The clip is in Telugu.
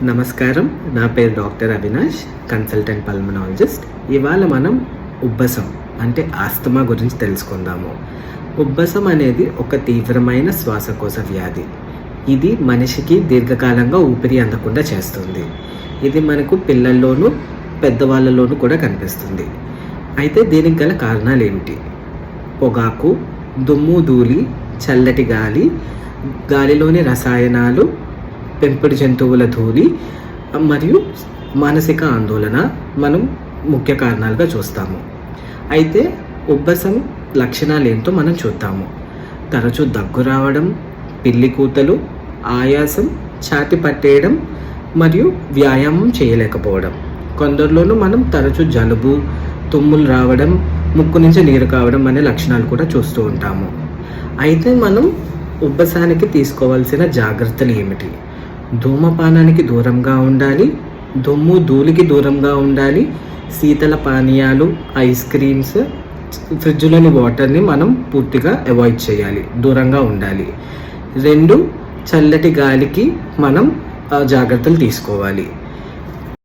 నమస్కారం, నా పేరు డాక్టర్ అవినాష్, కన్సల్టెంట్ పల్మనాలజిస్ట్. ఇవాళ మనం ఉబ్బసం అంటే ఆస్తమా గురించి తెలుసుకుందాము. ఉబ్బసం అనేది ఒక తీవ్రమైన శ్వాసకోశ వ్యాధి. ఇది మనిషికి దీర్ఘకాలంగా ఊపిరి అందకుండా చేస్తుంది. ఇది మనకు పిల్లల్లోనూ పెద్దవాళ్ళలోనూ కూడా కనిపిస్తుంది. అయితే దీనికి గల కారణాలు ఏమిటి? పొగాకు, దుమ్ము, ధూళి, చల్లటి గాలి, గాలిలోని రసాయనాలు, పెంపుడు జంతువుల ధూళి మరియు మానసిక ఆందోళన మనం ముఖ్య కారణాలుగా చూస్తాము. అయితే ఉబ్బసం లక్షణాలు ఏంటో మనం చూద్దాము. తరచూ దగ్గు రావడం, పిల్లి కూతలు, ఆయాసం, ఛాతి పట్టేయడం మరియు వ్యాయామం చేయలేకపోవడం. కొందరిలోనూ మనం తరచూ జలుబు, తుమ్ములు రావడం, ముక్కు నుంచి నీరు కావడం అనే లక్షణాలు కూడా చూస్తూ ఉంటాము. అయితే మనం ఉబ్బసానికి తీసుకోవాల్సిన జాగ్రత్తలు ఏమిటి? ధూమపానానికి దూరంగా ఉండాలి, దుమ్ము ధూళికి దూరంగా ఉండాలి, శీతల పానీయాలు, ఐస్ క్రీమ్స్, ఫ్రిడ్జ్లోని వాటర్ని మనం పూర్తిగా అవాయిడ్ చేయాలి, దూరంగా ఉండాలి. 2, చల్లటి గాలికి మనం జాగ్రత్తలు తీసుకోవాలి.